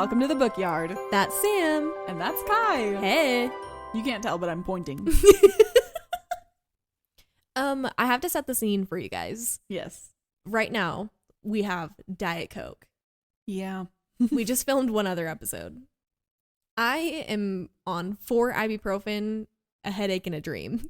welcome to the Book Yard. That's Sam. And that's Kai. Hey. You can't tell, but I'm pointing. I have to set the scene for you guys. Yes. Right now, we have Diet Coke. Yeah. We just filmed one other episode. I am on 4 ibuprofen, a headache, and a dream.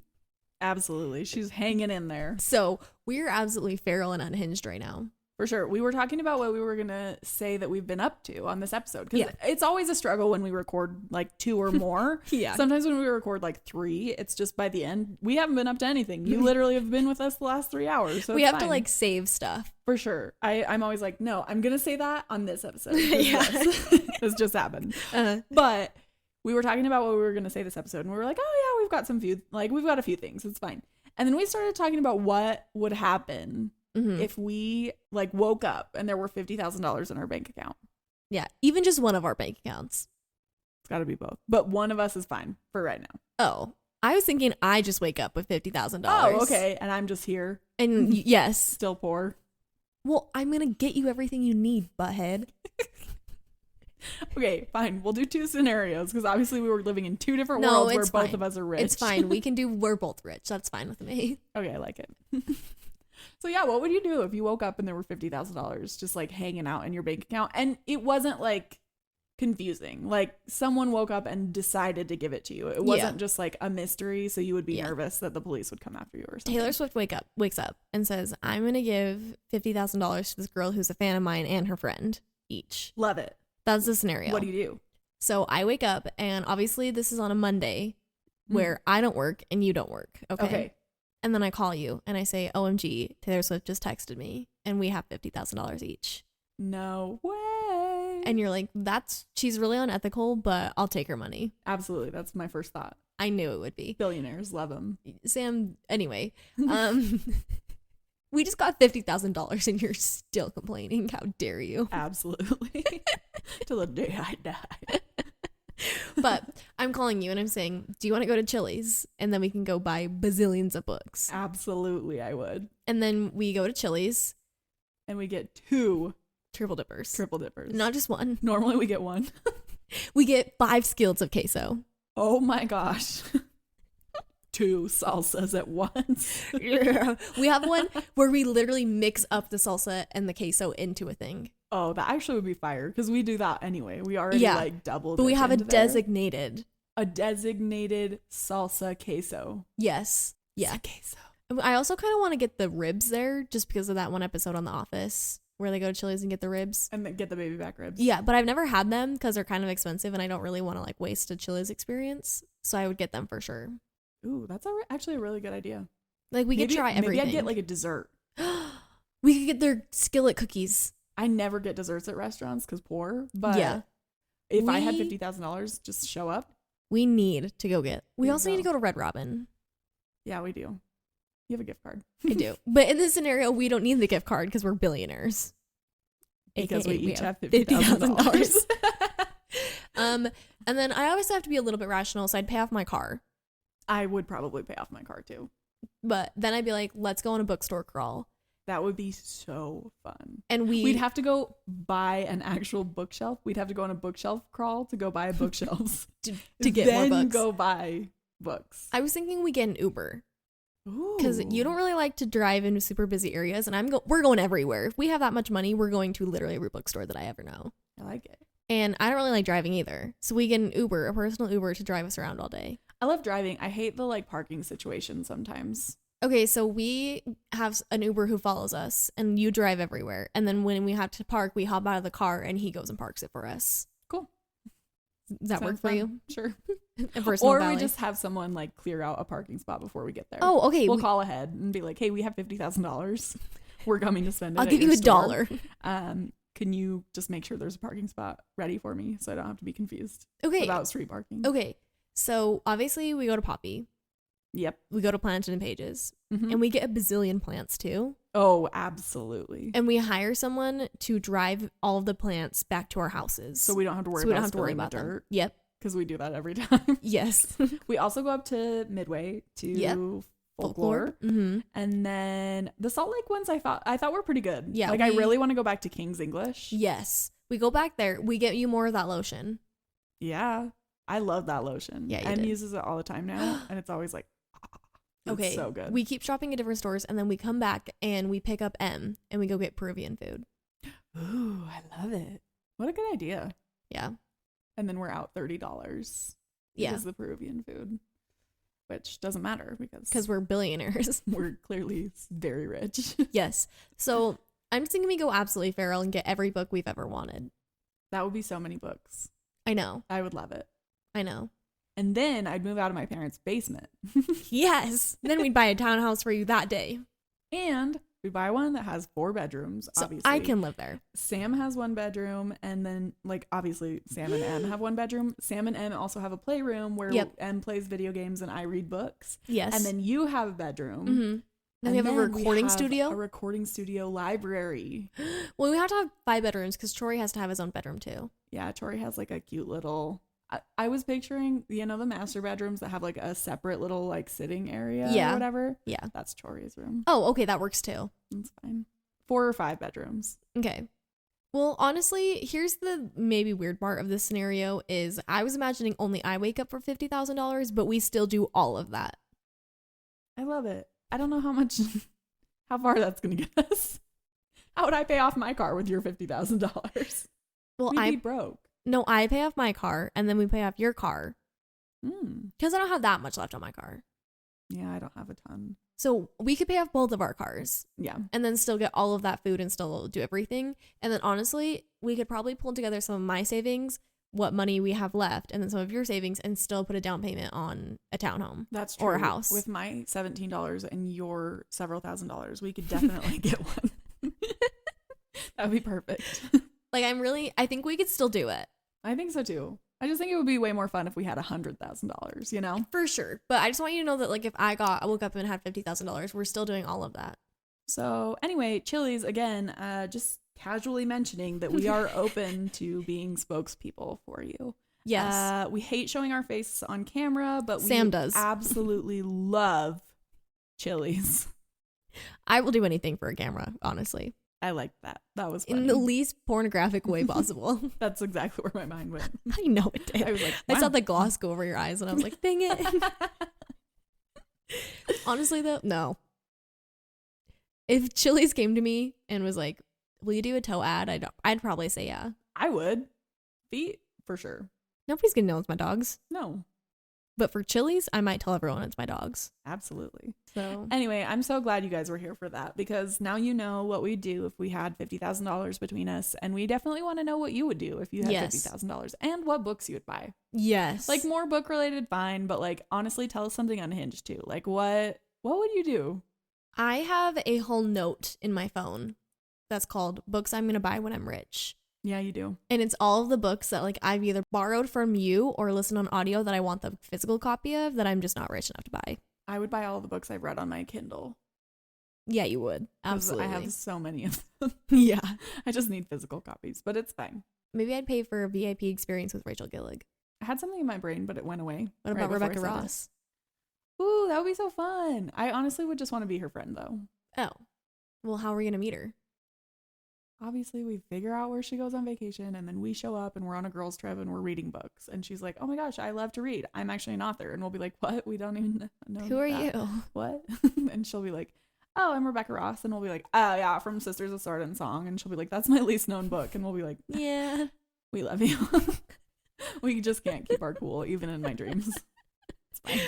Absolutely. She's hanging in there. So we're absolutely feral and unhinged right now. For sure. We were talking about what we were going to say that we've been up to on this episode. Because it's always a struggle when we record like 2 or more. Yeah. Sometimes when we record like 3, it's just by the end. We haven't been up to anything. You literally have been with us the last 3 hours. So we have to like save stuff. For sure. I'm always like, no, I'm going to say that on this episode. Yeah. This just happened. But we were talking about what we were going to say this episode. And we were like, oh yeah, we've got a few things. It's fine. And then we started talking about what would happen if we like woke up and there were $50,000 in our bank account. Yeah, even just one of our bank accounts. It's got to be both, but one of us is fine for right now. Oh, I was thinking I just wake up with $50,000. Oh, okay, and I'm just here. And yes, still poor. Well, I'm gonna get you everything you need, butthead. Okay, fine. We'll do 2 scenarios because obviously we were living in 2 different worlds where both of us are rich. It's fine. We're both rich. That's fine with me. Okay, I like it. So yeah, what would you do if you woke up and there were $50,000 just like hanging out in your bank account? And it wasn't like confusing. Like someone woke up and decided to give it to you. It wasn't just like a mystery, so you would be nervous that the police would come after you or something. Taylor Swift wakes up and says, I'm going to give $50,000 to this girl who's a fan of mine and her friend each. Love it. That's the scenario. What do you do? So I wake up and obviously this is on a Monday where I don't work and you don't work. Okay. And then I call you and I say, OMG, Taylor Swift just texted me and we have $50,000 each. No way. And you're like, she's really unethical, but I'll take her money. Absolutely. That's my first thought. I knew it would be. Billionaires love them. Sam, anyway, we just got $50,000 and you're still complaining. How dare you? Absolutely. Till the day I die. But I'm calling you and I'm saying, do you want to go to Chili's? And then we can go buy bazillions of books. Absolutely, I would. And then we go to Chili's. And we get 2 Triple dippers. Not just one. Normally we get 1. We get 5 skillets of queso. Oh my gosh. 2 salsas at once. Yeah. We have one where we literally mix up the salsa and the queso into a thing. Oh, that actually would be fire because we do that anyway. We already like doubled. But we have a designated salsa queso. Yes. Yeah. Queso. I also kind of want to get the ribs there just because of that one episode on The Office where they go to Chili's and get the ribs. And then get the baby back ribs. Yeah, but I've never had them because they're kind of expensive and I don't really want to like waste a Chili's experience. So I would get them for sure. Ooh, that's actually a really good idea. Like we could try everything. Maybe I'd get like a dessert. We could get their skillet cookies. I never get desserts at restaurants because poor. But if I had $50,000, just show up. We need to go get. We also need to go to Red Robin. Yeah, we do. You have a gift card. I do. But in this scenario, we don't need the gift card because we're billionaires. Because we each have $50,000. And then I always have to be a little bit rational, so I'd pay off my car. I would probably pay off my car too. But then I'd be like, let's go on a bookstore crawl. That would be so fun. And we'd have to go buy an actual bookshelf. We'd have to go on a bookshelf crawl to go buy bookshelves. to get more books. Then go buy books. I was thinking we get an Uber. Because Ooh. you don't really like to drive into super busy areas. And we're going everywhere. If we have that much money, we're going to literally every bookstore that I ever know. I like it. And I don't really like driving either. So we get an Uber, a personal Uber to drive us around all day. I love driving. I hate the like parking situation sometimes. Okay, so we have an Uber who follows us and you drive everywhere. And then when we have to park, we hop out of the car and he goes and parks it for us. Cool. Does that work for you? Sure. Or we just have someone like clear out a parking spot before we get there. Oh, okay. We'll call ahead and be like, hey, we have $50,000. We're coming to spend it. I'll give you $1. Can you just make sure there's a parking spot ready for me so I don't have to be confused about street parking? Okay. So obviously we go to Poppy. Yep. We go to Planted and Pages. And we get a bazillion plants too. Oh, absolutely. And we hire someone to drive all of the plants back to our houses. So we don't have to worry about the dirt. Them. Yep. Because we do that every time. Yes. We also go up to Midway to Folklore. Mm-hmm. And then the Salt Lake ones I thought were pretty good. Yeah. Like I really want to go back to King's English. Yes. We go back there. We get you more of that lotion. Yeah. I love that lotion. Yeah, Em uses it all the time now. And it's always like, okay, it's so good. We keep shopping at different stores and then we come back and we pick up M and we go get Peruvian food. Ooh, I love it. What a good idea. Yeah. And then we're out $30. Yeah. Because the Peruvian food, which doesn't matter because we're billionaires. We're clearly very rich. Yes. So I'm just thinking we go absolutely feral and get every book we've ever wanted. That would be so many books. I know. I would love it. I know. And then I'd move out of my parents' basement. Yes. Then we'd buy a townhouse for you that day. And we buy one that has 4 bedrooms, so obviously. I can live there. Sam has 1 bedroom, and then, like, obviously Sam and Em have 1 bedroom. Sam and Em also have a playroom where Em plays video games and I read books. Yes. And then you have a bedroom. Mm-hmm. Then we have a recording studio. A recording studio library. Well, we have to have 5 bedrooms because Troy has to have his own bedroom too. Yeah, Troy has like a cute little... I was picturing, the master bedrooms that have like a separate little like sitting area or whatever. Yeah. That's Troy's room. Oh, okay. That works too. That's fine. 4 or 5 bedrooms. Okay. Well, honestly, here's the maybe weird part of this scenario is I was imagining only I wake up for $50,000, but we still do all of that. I love it. I don't know how far that's going to get us. How would I pay off my car with your $50,000? Well, We'd be broke. No, I pay off my car and then we pay off your car. Because I don't have that much left on my car. Yeah, I don't have a ton. So we could pay off both of our cars. Yeah. And then still get all of that food and still do everything. And then honestly, we could probably pull together some of my savings, what money we have left, and then some of your savings and still put a down payment on a townhome. That's true. Or a house. With my $17 and your several $1,000s, we could definitely get one. That would be perfect. Like, I think we could still do it. I think so too. I just think it would be way more fun if we had $100,000, you know? For sure. But I just want you to know that, like, if I woke up and had $50,000, we're still doing all of that. So anyway, Chili's, again, just casually mentioning that we are open to being spokespeople for you. Yes. We hate showing our face on camera, but Sam does. Absolutely love Chili's. I will do anything for a camera, honestly. I like that. That was funny. In the least pornographic way possible. That's exactly where my mind went. I know it did. I was like, wow. I saw the gloss go over your eyes and I was like, dang it. Honestly, though, no. If Chili's came to me and was like, will you do a toe ad? I'd probably say yeah. I would. Feet, for sure. Nobody's going to know it's my dogs. No. But for Chili's, I might tell everyone it's my dogs. Absolutely. So anyway, I'm so glad you guys were here for that because now you know what we'd do if we had $50,000 between us. And we definitely want to know what you would do if you had $50,000 and what books you would buy. Yes. Like more book related, fine. But like, honestly, tell us something unhinged too. Like what would you do? I have a whole note in my phone that's called Books I'm going to Buy When I'm Rich. Yeah, you do. And it's all of the books that like I've either borrowed from you or listened on audio that I want the physical copy of that I'm just not rich enough to buy. I would buy all the books I've read on my Kindle. Yeah, you would. Absolutely. I have so many of them. Yeah. I just need physical copies, but it's fine. Maybe I'd pay for a VIP experience with Rachel Gillig. I had something in my brain, but it went away. What about Rebecca Ross? Ooh, that would be so fun. I honestly would just want to be her friend though. Oh. Well, how are we going to meet her? Obviously, we figure out where she goes on vacation and then we show up and we're on a girls trip and we're reading books. And she's like, oh my gosh, I love to read. I'm actually an author. And we'll be like, what? We don't even know. Who are you? What? And she'll be like, oh, I'm Rebecca Ross. And we'll be like, oh yeah, from Sisters of Sword and Song. And she'll be like, that's my least known book. And we'll be like, yeah, we love you. We just can't keep our cool, even in my dreams. It's fine.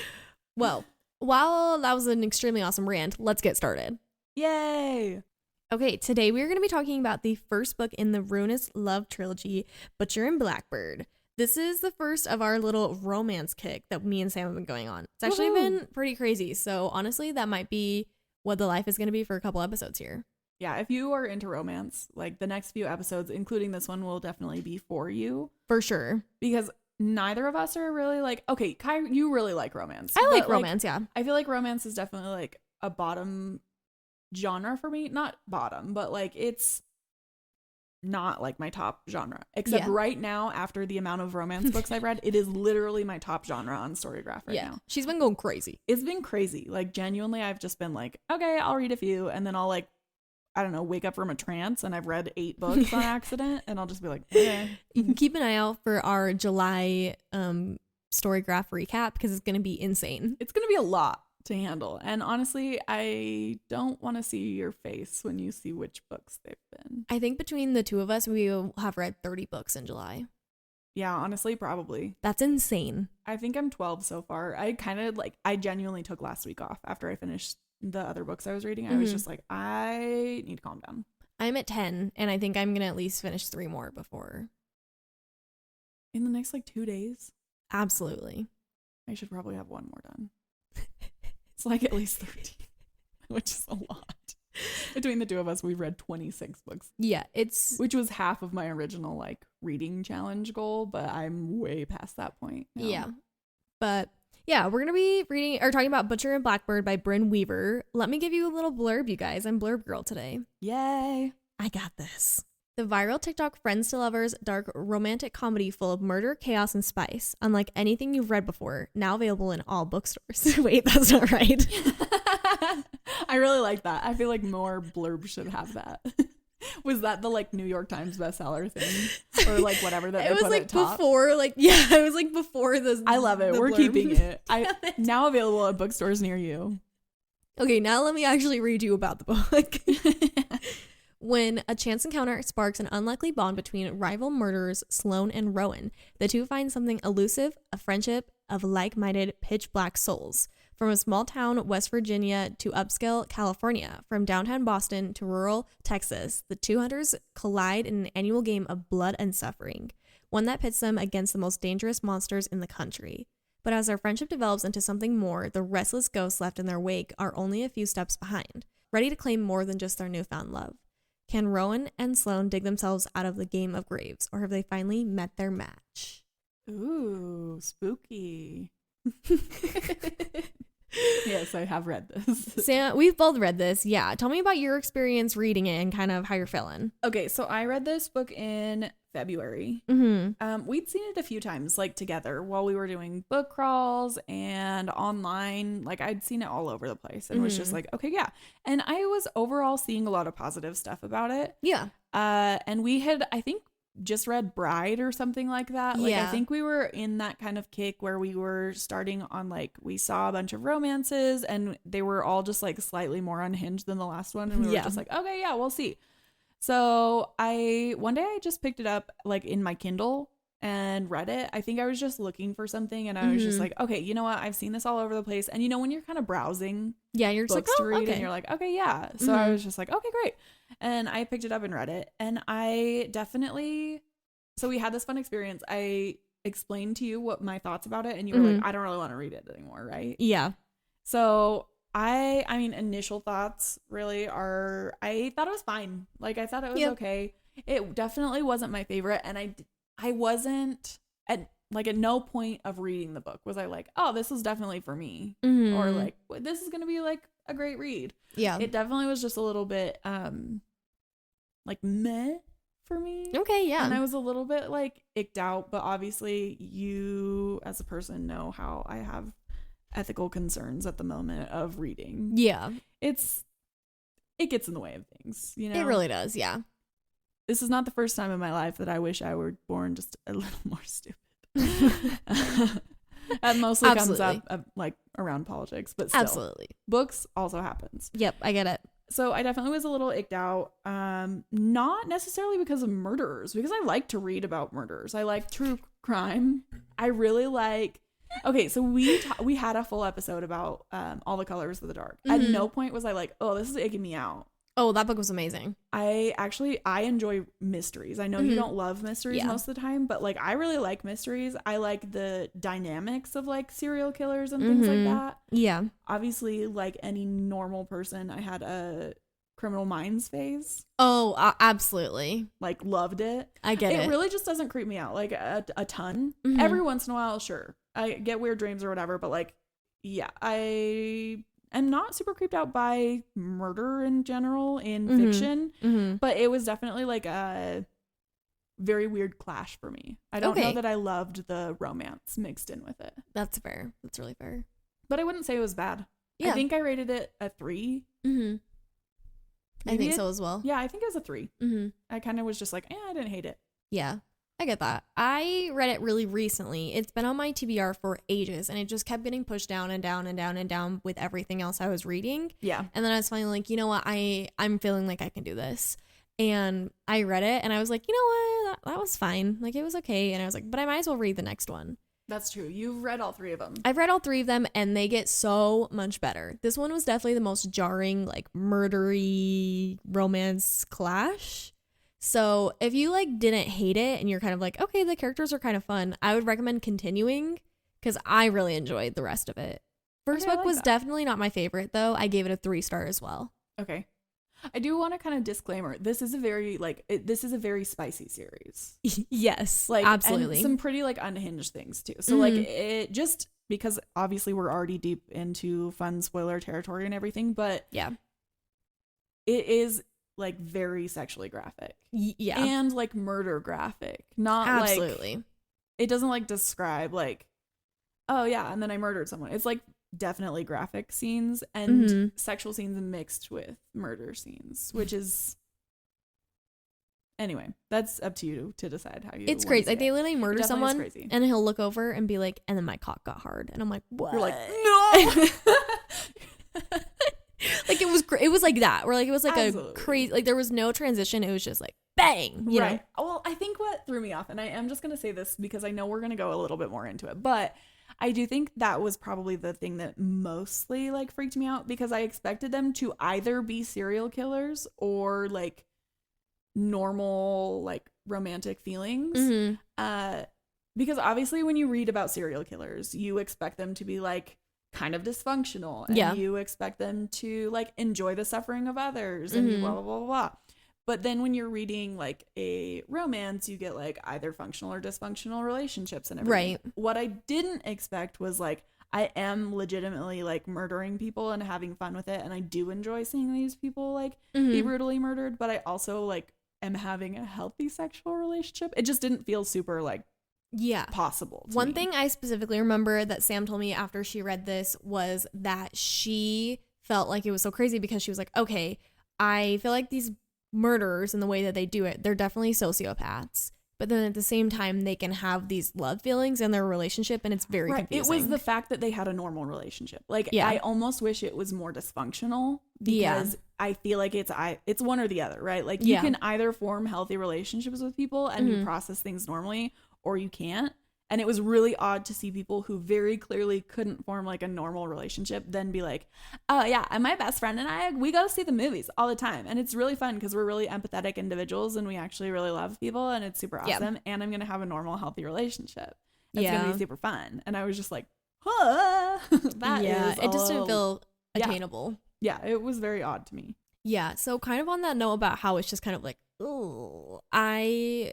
Well, while that was an extremely awesome rant, let's get started. Yay! Okay, today we're going to be talking about the first book in the Ruinous Love Trilogy, Butcher and Blackbird. This is the first of our little romance kick that me and Sam have been going on. It's actually been pretty crazy. So honestly, that might be what the life is going to be for a couple episodes here. Yeah, if you are into romance, like the next few episodes, including this one, will definitely be for you. For sure. Because neither of us are really like, okay, Kai, you really like romance. I like romance, yeah. I feel like romance is definitely like a bottom genre for me. Not bottom, but like it's not like my top genre. Except right now, after the amount of romance books I've read, it is literally my top genre on Storygraph right now. She's been going crazy. It's been crazy. Like genuinely, I've just been like, okay, I'll read a few and then I'll like I don't know, wake up from a trance and I've read 8 books on accident, and I'll just be like, okay. You can keep an eye out for our July Storygraph recap, because it's going to be insane. It's going to be a lot to handle. And honestly, I don't want to see your face when you see which books they've been. I think between the two of us, we will have read 30 books in July. Yeah, honestly, probably. That's insane. I think I'm 12 so far. I genuinely took last week off after I finished the other books I was reading. I was just like, I need to calm down. I'm at 10, and I think I'm going to at least finish 3 more before. In the next 2 days? Absolutely. I should probably have 1 more done. It's at least 13, which is a lot. Between the two of us, we've read 26 books. Yeah, which was half of my original reading challenge goal, but I'm way past that point now. Yeah. But yeah, we're going to be reading or talking about Butcher and Blackbird by Brynne Weaver. Let me give you a little blurb, you guys. I'm Blurb Girl today. Yay. I got this. The viral TikTok Friends to Lovers dark romantic comedy full of murder, chaos, and spice. Unlike anything you've read before, now available in all bookstores. Wait, that's not right. I really like that. I feel like more blurbs should have that. Was that the New York Times bestseller thing, or whatever that it they was put at top? Before it was before this. I love it. We're keeping it. Now available at bookstores near you. Okay, now let me actually read you about the book. When a chance encounter sparks an unlikely bond between rival murderers Sloane and Rowan, the two find something elusive, a friendship of like-minded pitch black souls. From a small town, West Virginia, to upscale California, from downtown Boston to rural Texas, the two hunters collide in an annual game of blood and suffering, one that pits them against the most dangerous monsters in the country. But as their friendship develops into something more, the restless ghosts left in their wake are only a few steps behind, ready to claim more than just their newfound love. Can Rowan and Sloane dig themselves out of the game of graves, or have they finally met their match? Ooh, spooky. Yes, I have read this. Sam, we've both read this. Yeah. Tell me about your experience reading it and kind of how you're feeling. Okay, so I read this book in February. We'd seen it a few times, together while we were doing book crawls and online. I'd seen it all over the place and was just okay, yeah. And I was overall seeing a lot of positive stuff about it. Yeah. And we had, I think, just read Bride or something like that. I think we were in that kind of kick where we were starting on we saw a bunch of romances and they were all just slightly more unhinged than the last one, and we were just okay, yeah, we'll see. So one day I just picked it up in my Kindle and read it. I think I was just looking for something, and I was just okay, you know what, I've seen this all over the place. And when you're kind of browsing you're just books to read, and you're okay, yeah. So I was just okay, great. And I picked it up and read it, and I definitely, so we had this fun experience. I explained to you what my thoughts about it, and you were I don't really want to read it anymore, right? Yeah. So I mean, initial thoughts really are, I thought it was fine. I thought it was okay. It definitely wasn't my favorite, and I wasn't at no point of reading the book was I oh, this is definitely for me, or this is gonna be a great read. Yeah, it definitely was just a little bit meh for me. Okay, yeah. And I was a little bit icked out, but obviously you as a person know how I have ethical concerns at the moment of reading. Yeah, it gets in the way of things, It really does. Yeah. This is not the first time in my life that I wish I were born just a little more stupid. That mostly comes up around politics, but still. Absolutely. Books also happens. Yep, I get it. So I definitely was a little icked out. Not necessarily because of murderers, because I like to read about murders. I like true crime. I really like. Okay, so we had a full episode about All the Colors of the Dark. At no point was I oh, this is icking me out. Oh, that book was amazing. I enjoy mysteries. I know you don't love mysteries most of the time, but I really like mysteries. I like the dynamics of serial killers and things like that. Yeah. Obviously, any normal person, I had a Criminal Minds phase. Oh, absolutely. Loved it. I get it. It really just doesn't creep me out a ton. Every once in a while, sure. I get weird dreams or whatever, but yeah, I'm not super creeped out by murder in general in fiction, but it was definitely a very weird clash for me. I don't know that I loved the romance mixed in with it. That's fair. That's really fair. But I wouldn't say it was bad. Yeah. I think I rated it a 3. I think so as well. Yeah, I think it was a 3. I kind of was just like, I didn't hate it. Yeah, I get that. I read it really recently. It's been on my TBR for ages, and it just kept getting pushed down and down and down and down with everything else I was reading. Yeah. And then I was finally like, you know what? I'm feeling like I can do this. And I read it, and I was like, you know what? That was fine. Like, it was okay. And I was like, but I might as well read the next one. That's true. You've read all 3 of them. I've read all 3 of them, and they get so much better. This one was definitely the most jarring, like, murdery romance clash. So if you, like, didn't hate it and you're kind of like, okay, the characters are kind of fun, I would recommend continuing because I really enjoyed the rest of it. First book was definitely not my favorite, though. I gave it a 3-star as well. Okay. I do want to kind of disclaimer. This is a very very spicy series. Yes, like absolutely. And some pretty like unhinged things too. So like it just because obviously we're already deep into fun spoiler territory and everything, but yeah, it is like very sexually graphic. Yeah, and like murder graphic. Not absolutely. Like, it doesn't like describe like, oh yeah, and then I murdered someone. It's like definitely graphic scenes and sexual scenes mixed with murder scenes, which is anyway, that's up to you to decide how you. It's crazy. Like they literally murder someone and he'll look over and be like, and then my cock got hard, and I'm like, what? You're like, no. Like it was like that, where like it was like absolutely. A crazy, like there was no transition. It was just like bang, you know? Well, I think what threw me off, and I am just gonna say this because I know we're gonna go a little bit more into it, but I do think that was probably the thing that mostly like freaked me out because I expected them to either be serial killers or like normal like romantic feelings. Because obviously when you read about serial killers, you expect them to be like kind of dysfunctional and you expect them to like enjoy the suffering of others and blah, blah, blah, blah. But then when you're reading like a romance, you get like either functional or dysfunctional relationships and everything. Right. What I didn't expect was like, I am legitimately like murdering people and having fun with it. And I do enjoy seeing these people like be brutally murdered. But I also like am having a healthy sexual relationship. It just didn't feel super like possible to One me. thing I specifically remember that Sam told me after she read this was that she felt like it was so crazy because she was like, okay, I feel like these murderers and the way that they do it, they're definitely sociopaths, but then at the same time they can have these love feelings in their relationship, and it's very confusing. It was the fact that they had a normal relationship. Like I almost wish it was more dysfunctional because I feel like it's one or the other, right? Like you can either form healthy relationships with people and you process things normally, or you can't. And it was really odd to see people who very clearly couldn't form like a normal relationship then be like, oh yeah, and my best friend and we go see the movies all the time. And it's really fun because we're really empathetic individuals and we actually really love people and it's super awesome. And I'm going to have a normal, healthy relationship. It's going to be super fun. And I was just like, huh. It just didn't feel attainable. Yeah, it was very odd to me. Yeah. So kind of on that note about how it's just kind of like, oh, I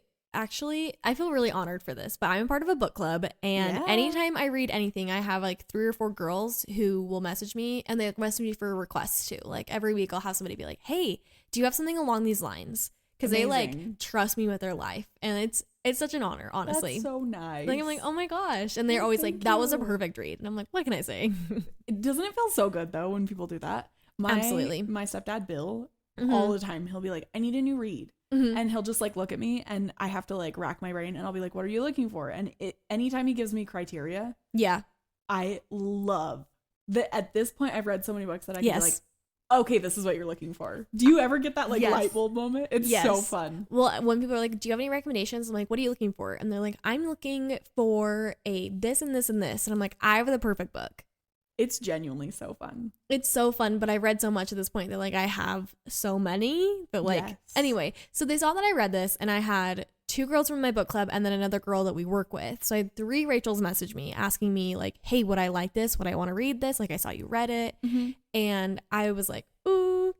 feel really honored for this, but I'm a part of a book club, and anytime I read anything, I have like 3 or 4 girls who will message me, and they message me for requests too. Like every week I'll have somebody be like, hey, do you have something along these lines? Because they like trust me with their life, and it's such an honor, honestly. That's so nice. Like I'm like, oh my gosh, and they're always like, that was a perfect read, and I'm like, what can I say? Doesn't it feel so good though when people do that? Absolutely. My stepdad Bill, all the time he'll be like, I need a new read. And he'll just like look at me and I have to like rack my brain and I'll be like, what are you looking for? And anytime he gives me criteria, I love that. At this point I've read so many books that I can be like, okay, this is what you're looking for. Do you ever get that like light bulb moment? It's so fun. Well, when people are like, do you have any recommendations? I'm like, what are you looking for? And they're like, I'm looking for a this and this and this. And I'm like, I have the perfect book. It's genuinely so fun. It's so fun, but I read so much at this point that like I have so many. But like anyway, so they saw that I read this, and I had 2 girls from my book club and then another girl that we work with. So I had 3 Rachels message me asking me like, hey, would I like this? Would I want to read this? Like I saw you read it. And I was like, ooh,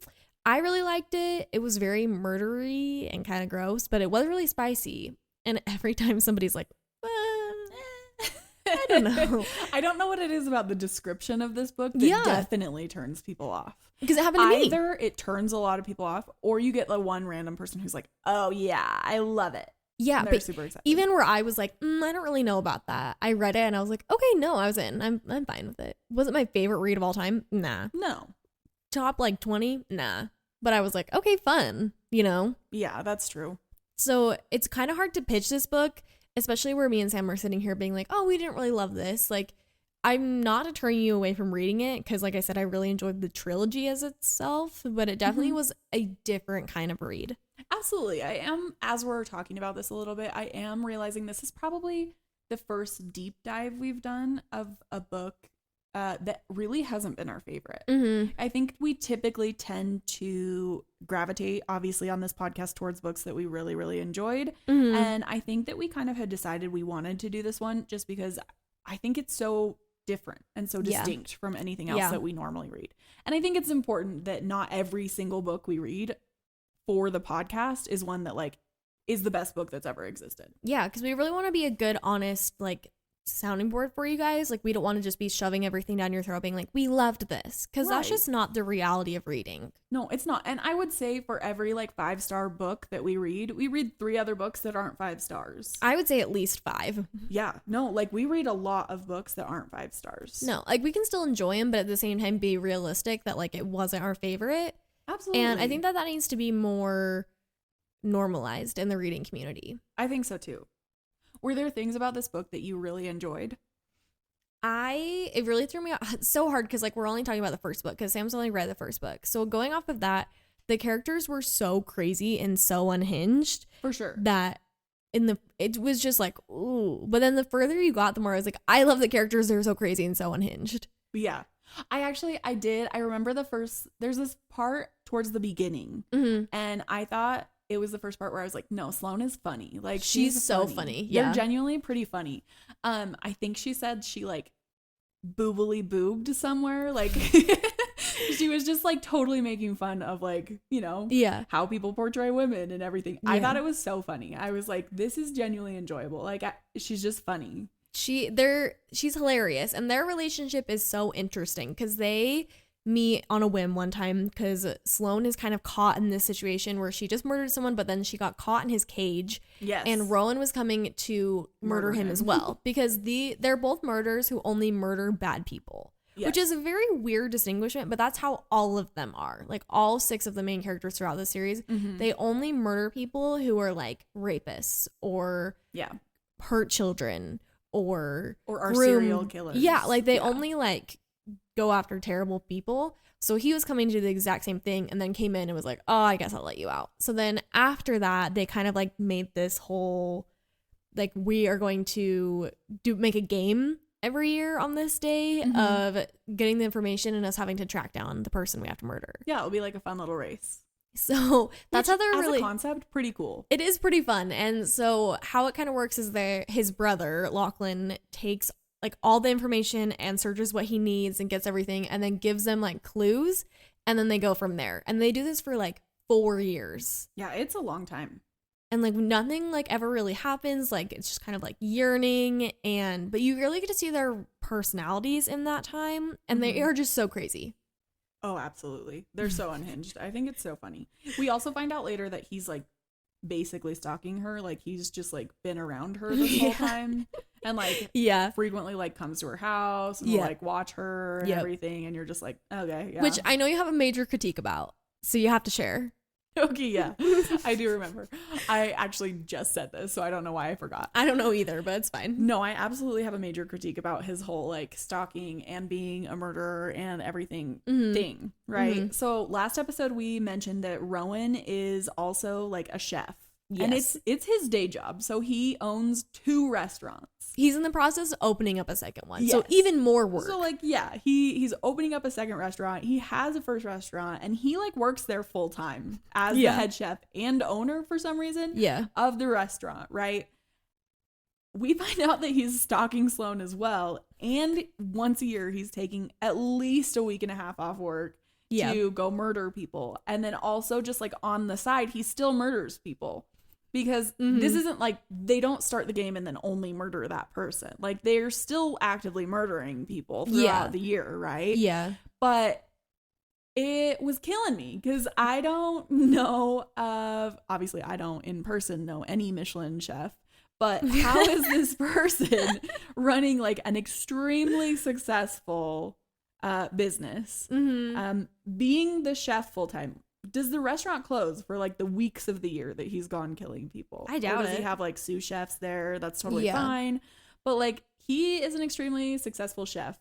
I really liked it. It was very murdery and kind of gross, but it was really spicy. And every time somebody's like, I don't know. I don't know what it is about the description of this book that definitely turns people off. Because it happened to me. Either it turns a lot of people off, or you get the one random person who's like, oh yeah, I love it. Yeah, and they're super excited. Even where I was like, I don't really know about that. I read it and I was like, okay, no, I was in. I'm fine with it. Was it my favorite read of all time? Nah. No. Top like 20? Nah. but I was like, okay, fun, you know? Yeah, that's true. So it's kind of hard to pitch this book, especially where me and Sam are sitting here being like, oh, we didn't really love this. Like, I'm not turning you away from reading it because, like I said, I really enjoyed the trilogy as itself, but it definitely was a different kind of read. Absolutely. I am, as we're talking about this a little bit, I am realizing this is probably the first deep dive we've done of a book that really hasn't been our favorite. I think we typically tend to gravitate, obviously, on this podcast towards books that we really, really enjoyed. And I think that we kind of had decided we wanted to do this one just because I think it's so different and so distinct from anything else that we normally read. And I think it's important that not every single book we read for the podcast is one that like is the best book that's ever existed. Yeah, because we really want to be a good, honest, like, sounding board for you guys. Like, we don't want to just be shoving everything down your throat being like, we loved this, because that's just not the reality of reading. No, it's not. And I would say for every like 5-star book that we read 3 other books that aren't 5 stars. I would say at least 5. Yeah, no, like we read a lot of books that aren't 5 stars. No, like we can still enjoy them, but at the same time be realistic that like it wasn't our favorite. Absolutely. And I think that needs to be more normalized in the reading community. I think so too. Were there things about this book that you really enjoyed? It really threw me off so hard because like we're only talking about the first book because Sam's only read the first book. So going off of that, the characters were so crazy and so unhinged. For sure. That it was just like, ooh. But then the further you got, the more I was like, I love the characters. They're so crazy and so unhinged. Yeah. I remember there's this part towards the beginning and I thought it was the first part where I was like, no, Sloane is funny. Like she's so funny. Yeah. They're genuinely pretty funny. I think she said she like boobily boobed somewhere. Like she was just like totally making fun of like, you know, how people portray women and everything. I thought it was so funny. I was like, this is genuinely enjoyable. Like she's just funny. She's hilarious, and their relationship is so interesting because they meet on a whim one time because Sloane is kind of caught in this situation where she just murdered someone, but then she got caught in his cage. Yes. And Rowan was coming to murder him as well because they're both murderers who only murder bad people. Yes. Which is a very weird distinguishment, but that's how all of them are. Like all 6 of the main characters throughout the series, they only murder people who are like rapists or hurt children or are serial killers. Yeah, like they only like go after terrible people. So he was coming to do the exact same thing and then came in and was like, oh, I guess I'll let you out. So then after that, they kind of like made this whole like, we are going to make a game every year on this day of getting the information and us having to track down the person we have to murder. Yeah, it'll be like a fun little race. So that's how they're really, as a concept, pretty cool. It is pretty fun. And so how it kind of works is his brother Lachlan takes like all the information and searches what he needs and gets everything and then gives them like clues and then they go from there. And they do this for like 4 years. Yeah, it's a long time. And like nothing like ever really happens. Like it's just kind of like yearning but you really get to see their personalities in that time and they are just so crazy. Oh, absolutely. They're so unhinged. I think it's so funny. We also find out later that he's like basically stalking her. Like he's just like been around her this whole time and like frequently like comes to her house and will, like watch her and everything. And you're just like, okay. Yeah. Which I know you have a major critique about. So you have to share. Okay, yeah. I do remember. I actually just said this, so I don't know why I forgot. I don't know either, but it's fine. No, I absolutely have a major critique about his whole like stalking and being a murderer and everything thing, right? So last episode we mentioned that Rowan is also like a chef. Yes. And it's his day job. So he owns 2 restaurants. He's in the process of opening up a second one. Yes. So even more work. So like, yeah, he's opening up a second restaurant. He has a first restaurant and he like works there full time as the head chef and owner for some reason of the restaurant, right? We find out that he's stalking Sloane as well. And once a year, he's taking at least a week and a half off work to go murder people. And then also just like on the side, he still murders people. Because this isn't like they don't start the game and then only murder that person. Like they're still actively murdering people throughout the year, right? Yeah. But it was killing me because I don't know obviously I don't in person know any Michelin chef. But how is this person running like an extremely successful business? Being the chef full time. does the restaurant close for like the weeks of the year that he's gone killing people? I doubt or does it. he have like sous chefs there? That's totally fine. But like he is an extremely successful chef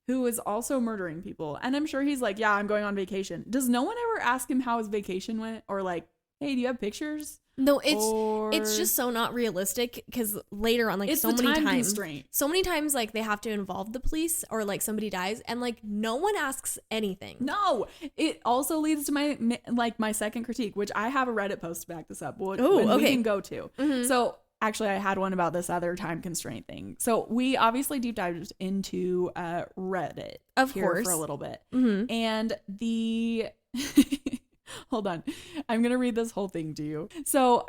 who is also murdering people. And I'm sure he's like, yeah, I'm going on vacation. Does no one ever ask him how his vacation went? Or like, hey, do you have pictures? No, it's just so not realistic because later on, like it's so many times, like they have to involve the police or like somebody dies and like no one asks anything. No, it also leads to my second critique, which I have a Reddit post to back this up. We can go to. Mm-hmm. So actually, I had one about this other time constraint thing. So we obviously deep dived into Reddit, of course, for a little bit, mm-hmm. and the. Hold on. I'm going to read this whole thing to you. So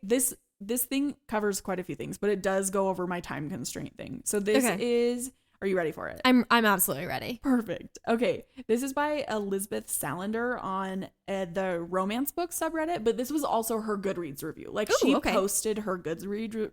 this thing covers quite a few things, but it does go over my time constraint thing. So this is, are you ready for it? I'm absolutely ready. Perfect. Okay. This is by Elizabeth Salander on the romance book subreddit, but this was also her Goodreads review. Like she posted her Goodreads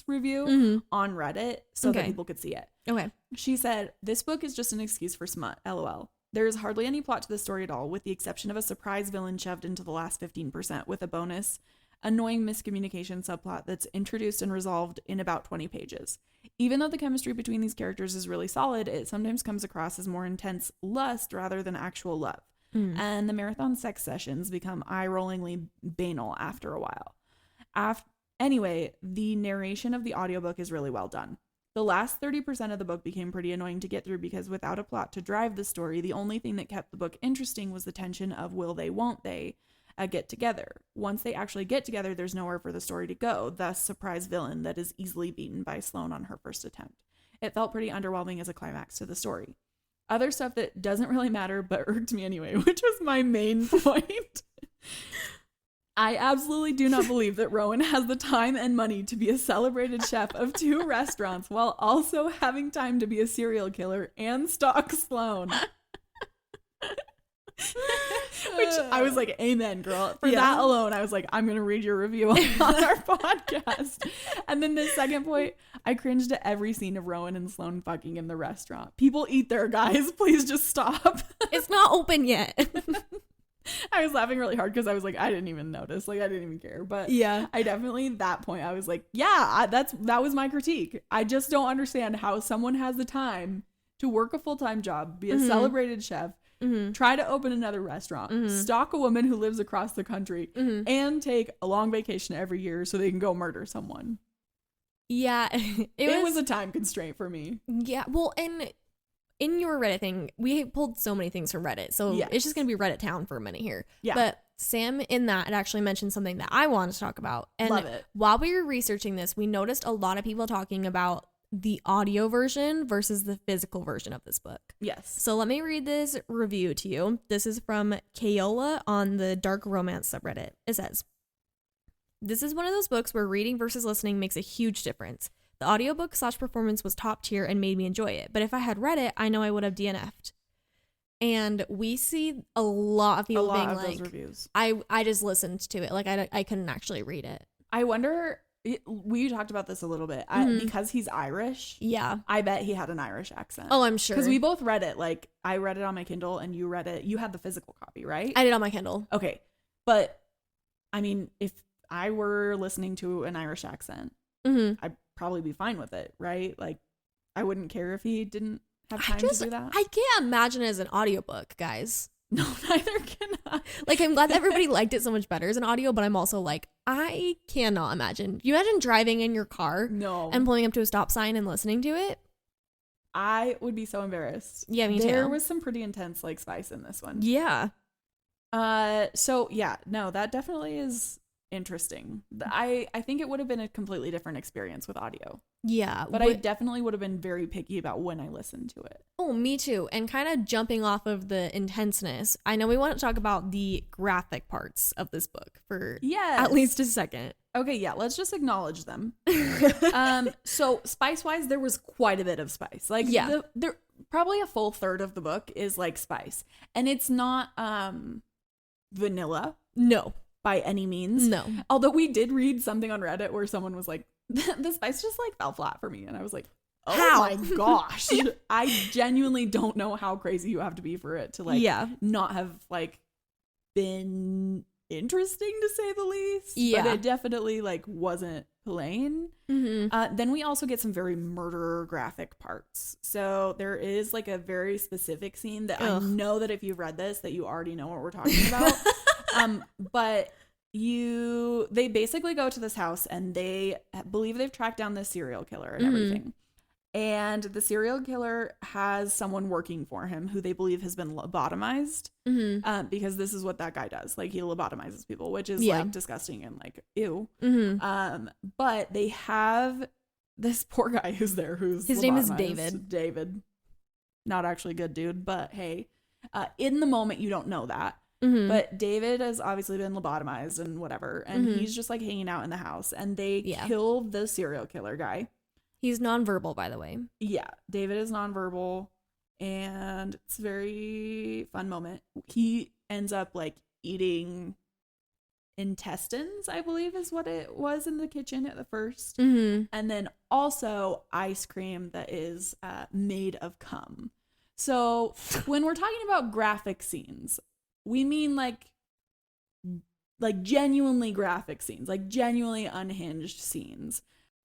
review mm-hmm. on Reddit so that people could see it. Okay. She said, this book is just an excuse for smut. LOL. There is hardly any plot to the story at all, with the exception of a surprise villain shoved into the last 15% with a bonus, annoying miscommunication subplot that's introduced and resolved in about 20 pages. Even though the chemistry between these characters is really solid, it sometimes comes across as more intense lust rather than actual love. And the marathon sex sessions become eye-rollingly banal after a while. Anyway, the narration of the audiobook is really well done. The last 30% of the book became pretty annoying to get through because without a plot to drive the story, the only thing that kept the book interesting was the tension of will they, won't they get together. Once they actually get together, there's nowhere for the story to go, thus surprise villain that is easily beaten by Sloane on her first attempt. It felt pretty underwhelming as a climax to the story. Other stuff that doesn't really matter but irked me anyway, which was my main point. I absolutely do not believe that Rowan has the time and money to be a celebrated chef of 2 restaurants while also having time to be a serial killer and stalk Sloane. Which I was like, amen, girl. For that alone, I was like, I'm going to read your review on our podcast. And then the second point, I cringed at every scene of Rowan and Sloane fucking in the restaurant. People eat there, guys. Please just stop. It's not open yet. I was laughing really hard because I was like, I didn't even notice. Like, I didn't even care. But yeah, I definitely, that point, I was like, yeah, that was my critique. I just don't understand how someone has the time to work a full-time job, be a celebrated chef, try to open another restaurant, stalk a woman who lives across the country, and take a long vacation every year so they can go murder someone. Yeah. It was a time constraint for me. Yeah. Well, and in your Reddit thing, we pulled so many things from Reddit. So it's just going to be Reddit town for a minute here. Yeah. But Sam in that had actually mentioned something that I wanted to talk about. And love it. While we were researching this, we noticed a lot of people talking about the audio version versus the physical version of this book. Yes. So let me read this review to you. This is from Kayola on the Dark Romance subreddit. It says, this is one of those books where reading versus listening makes a huge difference. The audiobook/performance was top tier and made me enjoy it. But if I had read it, I know I would have DNF'd. And we see a lot of people being like, those reviews. I just listened to it. Like, I couldn't actually read it. I wonder, we talked about this a little bit. Because he's Irish. Yeah. I bet he had an Irish accent. Oh, I'm sure. Because we both read it. Like, I read it on my Kindle and you read it. You had the physical copy, right? I did on my Kindle. Okay. But, I mean, if I were listening to an Irish accent, I'd probably be fine with it, right? Like, I wouldn't care if he didn't have time to do that. I can't imagine it as an audiobook, guys. No, neither can I. Like, I'm glad that everybody liked it so much better as an audio, but I'm also like, I cannot imagine. You imagine driving in your car and pulling up to a stop sign and listening to it? I would be so embarrassed. Yeah, me too. There was some pretty intense, like, spice in this one. Yeah. So, yeah, no, that definitely is interesting. I think it would have been a completely different experience with audio. Yeah. But I definitely would have been very picky about when I listened to it. Oh, me too. And kind of jumping off of the intenseness, I know we want to talk about the graphic parts of this book for at least a second. Okay, yeah, let's just acknowledge them. So spice-wise, there was quite a bit of spice. Like, there probably a full third of the book is like spice. And it's not vanilla. No. By any means. No. Although we did read something on Reddit where someone was like, the spice just like fell flat for me. And I was like, How? Oh my gosh. I genuinely don't know how crazy you have to be for it to like not have like been interesting, to say the least. Yeah. But it definitely like wasn't plain. Then we also get some very murder graphic parts. So there is like a very specific scene that I know that if you've read this that you already know what we're talking about. But they basically go to this house and they believe they've tracked down this serial killer and everything. And the serial killer has someone working for him who they believe has been lobotomized, because this is what that guy does. Like, he lobotomizes people, which is like disgusting and like, ew. But they have this poor guy who's there, his name is David. David. Not actually a good dude, but hey, in the moment you don't know that. But David has obviously been lobotomized and whatever. And he's just like hanging out in the house, and they kill the serial killer guy. He's nonverbal, by the way. Yeah, David is nonverbal, and it's a very fun moment. He ends up like eating intestines, I believe is what it was in the kitchen at the first. And then also ice cream that is made of cum. So when we're talking about graphic scenes, we mean like genuinely graphic scenes, like genuinely unhinged scenes.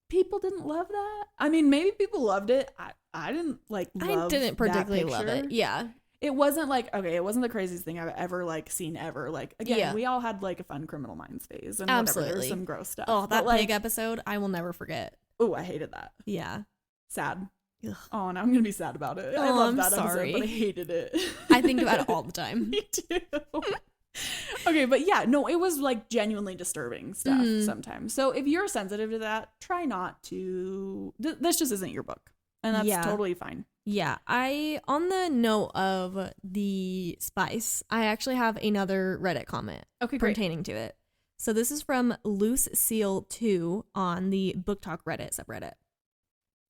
People didn't love that. I mean, maybe people loved it. I didn't like love. I didn't particularly love it. Yeah. It wasn't like, okay, it wasn't the craziest thing I've ever like seen ever. Like, again, we all had like a fun Criminal Minds phase and whatever. There's some gross stuff. Oh, that pig episode, I will never forget. Oh, I hated that. Yeah. Sad. Ugh. Oh, now I'm gonna be sad about it. I love that episode, but I hated it. I think about it all the time. Me too. Okay, but yeah, no, it was like genuinely disturbing stuff sometimes. So if you're sensitive to that, try not to. This just isn't your book, and that's totally fine. Yeah, on the note of the spice, I actually have another Reddit comment pertaining to it. So this is from Loose Seal 2 on the Book Talk Reddit subreddit.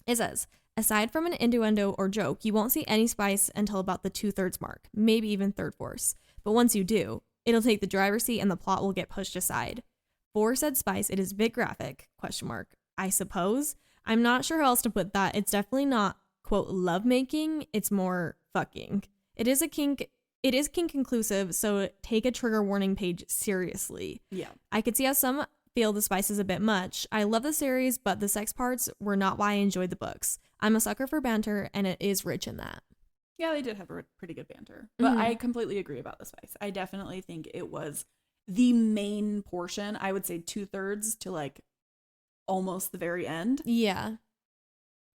It says, aside from an innuendo or joke, you won't see any spice until about the 2/3 mark, maybe even third fourths. But once you do, it'll take the driver's seat and the plot will get pushed aside. For said spice, it is a bit graphic, ? I suppose. I'm not sure how else to put that. It's definitely not, quote, lovemaking. It's more fucking. It is kink inclusive, so take a trigger warning page seriously. Yeah. I could see how some feel the spice is a bit much. I love the series, but the sex parts were not why I enjoyed the books. I'm a sucker for banter, and it is rich in that. Yeah, they did have a pretty good banter. But I completely agree about the spice. I definitely think it was the main portion. I would say 2/3 to like almost the very end. Yeah.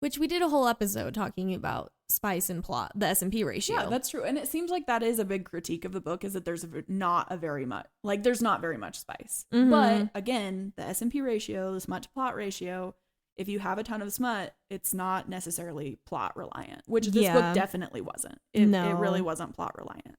Which we did a whole episode talking about spice and plot, the S&P ratio. Yeah, that's true. And it seems like that is a big critique of the book, is that there's not very much spice. But again, the S&P ratio, the smut to plot ratio, if you have a ton of smut, it's not necessarily plot reliant, which this book definitely wasn't. It really wasn't plot reliant.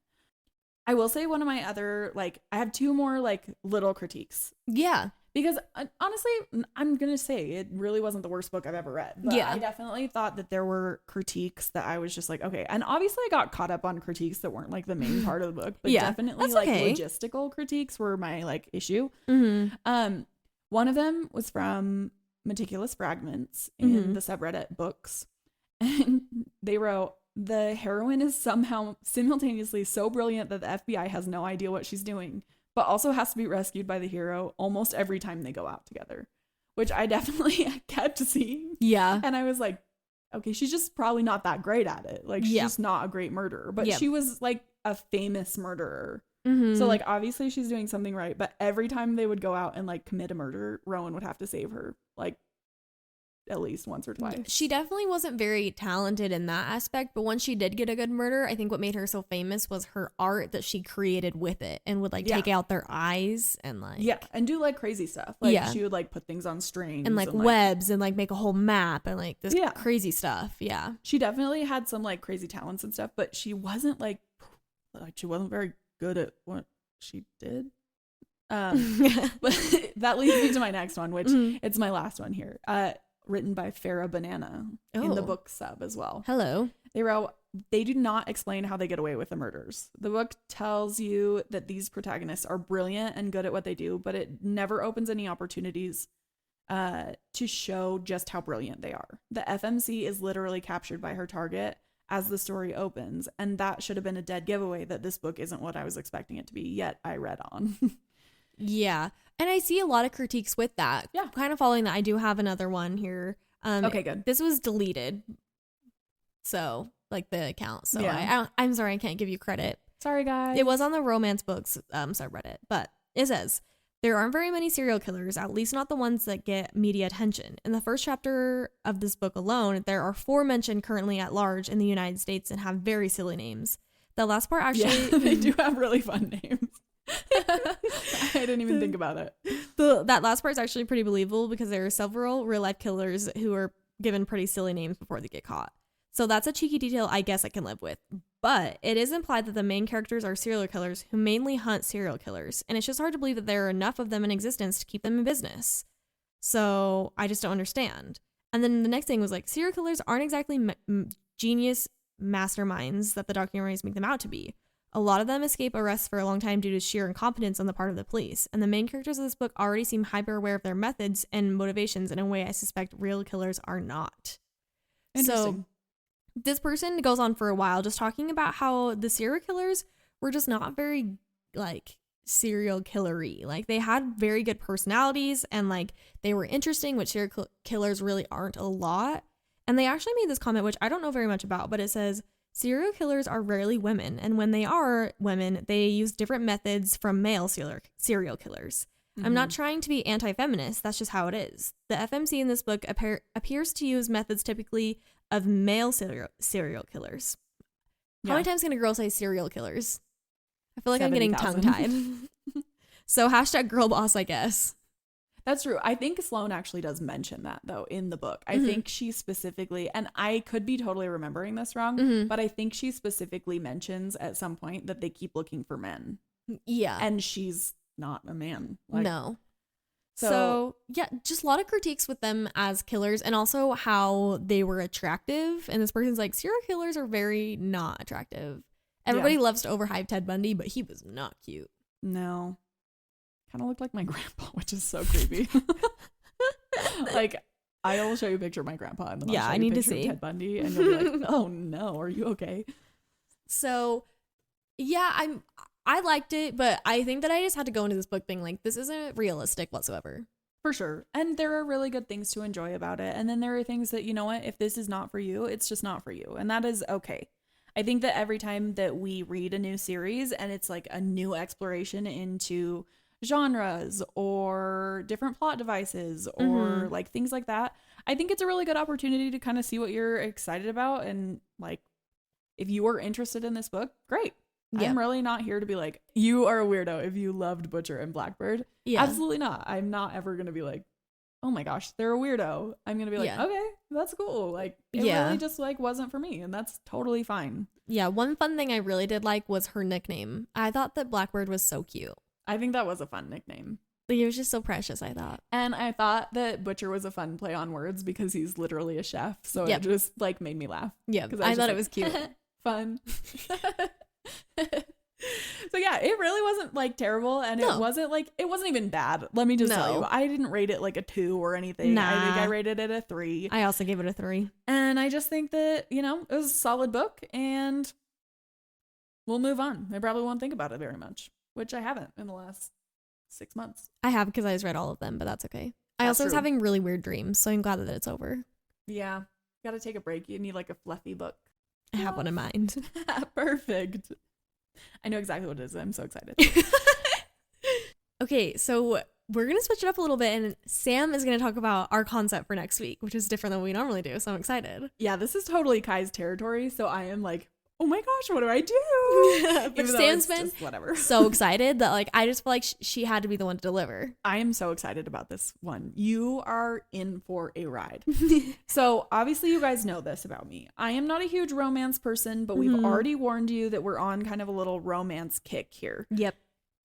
I will say one of my other, like, I have two more, like, little critiques. Yeah. Because honestly, I'm going to say it really wasn't the worst book I've ever read. But I definitely thought that there were critiques that I was just like, okay. And obviously I got caught up on critiques that weren't like the main part of the book. But definitely like logistical critiques were my like issue. One of them was from Meticulous Fragments in the subreddit books. And they wrote, the heroine is somehow simultaneously so brilliant that the FBI has no idea what she's doing, but also has to be rescued by the hero almost every time they go out together, which I definitely kept seeing. Yeah. And I was like, okay, she's just probably not that great at it. Like, she's just not a great murderer, but she was like a famous murderer. So like, obviously she's doing something right, but every time they would go out and like commit a murder, Rowan would have to save her like at least once or twice. She definitely wasn't very talented in that aspect, but once she did get a good murder, I think what made her so famous was her art that she created with it, and would like take out their eyes and like and do like crazy stuff. Like she would like put things on strings and like webs and like make a whole map and like this crazy stuff. Yeah, she definitely had some like crazy talents and stuff, but she wasn't like she wasn't very good at what she did. But that leads me to my next one, which it's my last one here. Written by Farrah Banana in the book sub as well. Hello. They wrote, they do not explain how they get away with the murders. The book tells you that these protagonists are brilliant and good at what they do, but it never opens any opportunities to show just how brilliant they are. The FMC is literally captured by her target as the story opens, and that should have been a dead giveaway that this book isn't what I was expecting it to be, yet I read on. Yeah. And I see a lot of critiques with that. Yeah. Kind of following that, I do have another one here. Okay, good. This was deleted. So, like the account. So Yeah. I'm sorry, I can't give you credit. Sorry, guys. It was on the romance books subreddit, but it says, there aren't very many serial killers, at least not the ones that get media attention. In the first chapter of this book alone, there are 4 mentioned currently at large in the United States and have very silly names. The last part actually... Yeah, they do have really fun names. I didn't even think about it. That last part is actually pretty believable because there are several real life killers who are given pretty silly names before they get caught. So that's a cheeky detail I guess I can live with. But it is implied that the main characters are serial killers who mainly hunt serial killers. And it's just hard to believe that there are enough of them in existence to keep them in business. So I just don't understand. And then the next thing was like, serial killers aren't exactly genius masterminds that the documentaries make them out to be. A lot of them escape arrests for a long time due to sheer incompetence on the part of the police, and the main characters of this book already seem hyper aware of their methods and motivations in a way I suspect real killers are not. So this person goes on for a while just talking about how the serial killers were just not very like serial killery. Like they had very good personalities and like they were interesting, which serial killers really aren't a lot. And they actually made this comment, which I don't know very much about, but it says, serial killers are rarely women, and when they are women, they use different methods from male serial killers. I'm not trying to be anti-feminist, that's just how it is. The FMC in this book appears to use methods typically of male serial killers. How many times can a girl say serial killers? I feel like 70, I'm getting tongue-tied. So hashtag girl boss, I guess. That's true. I think Sloane actually does mention that, though, in the book. I think she specifically, and I could be totally remembering this wrong, but I think she specifically mentions at some point that they keep looking for men. Yeah. And she's not a man. Like, no. So, yeah, just a lot of critiques with them as killers and also how they were attractive. And this person's like, serial killers are very not attractive. Everybody loves to overhype Ted Bundy, but he was not cute. No. Kind of looked like my grandpa, which is so creepy. Like, I'll show you a picture of my grandpa and then I'll show you I need a to picture see of Ted Bundy and you'll be like, oh no, are you okay? So yeah, I liked it, but I think that I just had to go into this book being like, this isn't realistic whatsoever. For sure. And there are really good things to enjoy about it. And then there are things that, you know what, if this is not for you, it's just not for you. And that is okay. I think that every time that we read a new series and it's like a new exploration into genres or different plot devices or like things like that, I think it's a really good opportunity to kind of see what you're excited about. And like, if you are interested in this book, great. Yep. I'm really not here to be like, you are a weirdo if you loved Butcher and Blackbird. Yeah. Absolutely not. I'm not ever going to be like, oh my gosh, they're a weirdo. I'm going to be like, okay, that's cool. Like, it really just like wasn't for me. And that's totally fine. Yeah. One fun thing I really did like was her nickname. I thought that Blackbird was so cute. I think that was a fun nickname. Like, it was just so precious, I thought. And I thought that Butcher was a fun play on words because he's literally a chef. So it just like made me laugh. Yeah, I thought it was cute. Fun. So yeah, it really wasn't like terrible, and it wasn't even bad. Let me just tell you, I didn't rate it like a 2 or anything. I think I rated it a 3. I also gave it a 3. And I just think that, you know, it was a solid book, and we'll move on. I probably won't think about it very much, which I haven't in the last 6 months. I have, because I just read all of them, but that's okay. I also was having really weird dreams, so I'm glad that it's over. Yeah, gotta take a break. You need like a fluffy book. I have one in mind. Perfect. I know exactly what it is. I'm so excited. Okay, so we're going to switch it up a little bit, and Sam is going to talk about our concept for next week, which is different than we normally do, so I'm excited. Yeah, this is totally Kai's territory, so I am like, oh my gosh, what do I do? But Sam's been so excited that like I just feel like she had to be the one to deliver. I am so excited about this one. You are in for a ride. So obviously you guys know this about me. I am not a huge romance person, but we've already warned you that we're on kind of a little romance kick here. Yep.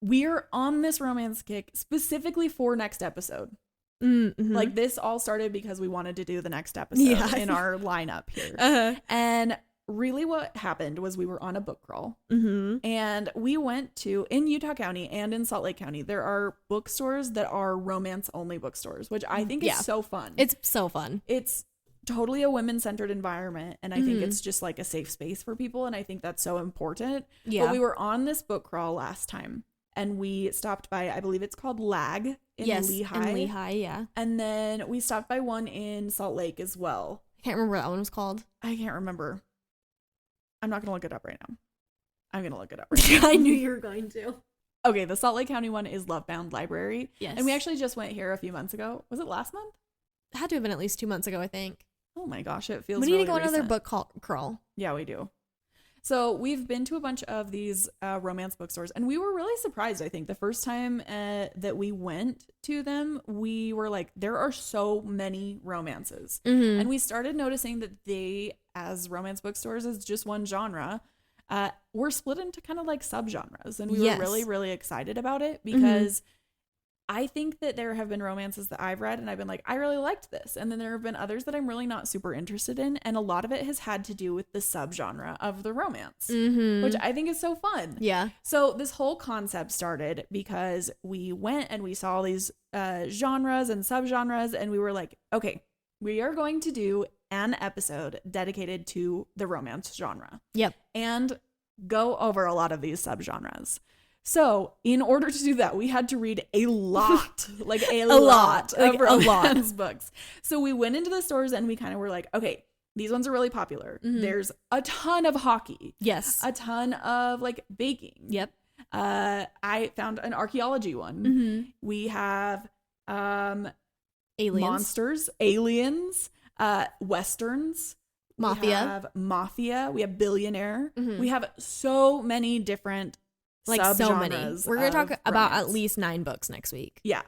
We're on this romance kick specifically for next episode. Like this all started because we wanted to do the next episode in our lineup here. And really what happened was we were on a book crawl, Mm-hmm. and we went to, in Utah County and in Salt Lake County, there are bookstores that are romance only bookstores, which I think is so fun. It's so fun. It's totally a women-centered environment, and I think it's just like a safe space for people, and I think that's so important. Yeah. But we were on this book crawl last time, and we stopped by, I believe it's called Lag in Lehigh. In Lehigh, yeah. And then we stopped by one in Salt Lake as well. I can't remember what that one was called. I can't remember. I'm not going to look it up right now. I'm going to look it up right now. I knew you were going to. Okay, the Salt Lake County one is Lovebound Library. Yes. And we actually just went here a few months ago. Was it last month? It had to have been at least 2 months ago, I think. Oh my gosh, it feels We need really to go on another recent. book crawl. Yeah, we do. So we've been to a bunch of these romance bookstores, and we were really surprised. I think the first time that we went to them, we were like, there are so many romances. Mm-hmm. And we started noticing that they, as romance bookstores, is just one genre, were split into kind of like subgenres. And we were really, really excited about it because I think that there have been romances that I've read and I've been like, I really liked this. And then there have been others that I'm really not super interested in. And a lot of it has had to do with the subgenre of the romance, which I think is so fun. Yeah. So this whole concept started because we went and we saw these genres and subgenres, and we were like, okay, we are going to do an episode dedicated to the romance genre. Yep. And go over a lot of these subgenres. So in order to do that, we had to read a lot, like a lot of romance books. So we went into the stores and we kind of were like, okay, these ones are really popular. There's a ton of hockey. Yes. A ton of like baking. Yep. I found an archaeology one. We have Aliens. monsters, aliens, westerns. Mafia. We have mafia. We have billionaire. We have so many different so many. We're going to talk about romance. at least 9 books next week. Yeah.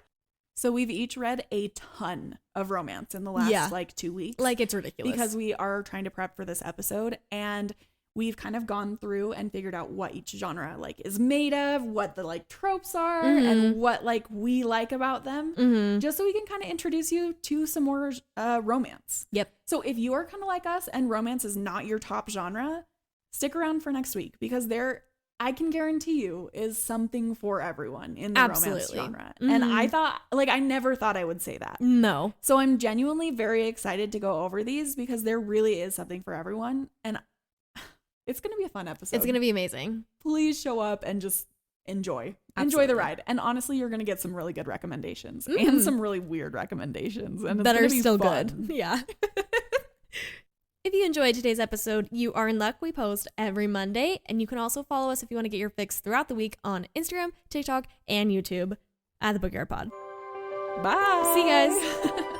So we've each read a ton of romance in the last like 2 weeks. Like, it's ridiculous. Because we are trying to prep for this episode, and we've kind of gone through and figured out what each genre like is made of, what the like tropes are, and what like we like about them, just so we can kind of introduce you to some more romance. Yep. So if you are kind of like us and romance is not your top genre, stick around for next week, because I can guarantee you is something for everyone in the romance genre. And I never thought I would say that. No. So I'm genuinely very excited to go over these because there really is something for everyone. And it's going to be a fun episode. It's going to be amazing. Please show up and just enjoy. Absolutely. Enjoy the ride. And honestly, you're going to get some really good recommendations and some really weird recommendations. And it's that are be still fun. good. Yeah. If you enjoyed today's episode, you are in luck. We post every Monday, and you can also follow us if you want to get your fix throughout the week on Instagram, TikTok, and YouTube at the Bookyard Pod. Bye. See you guys.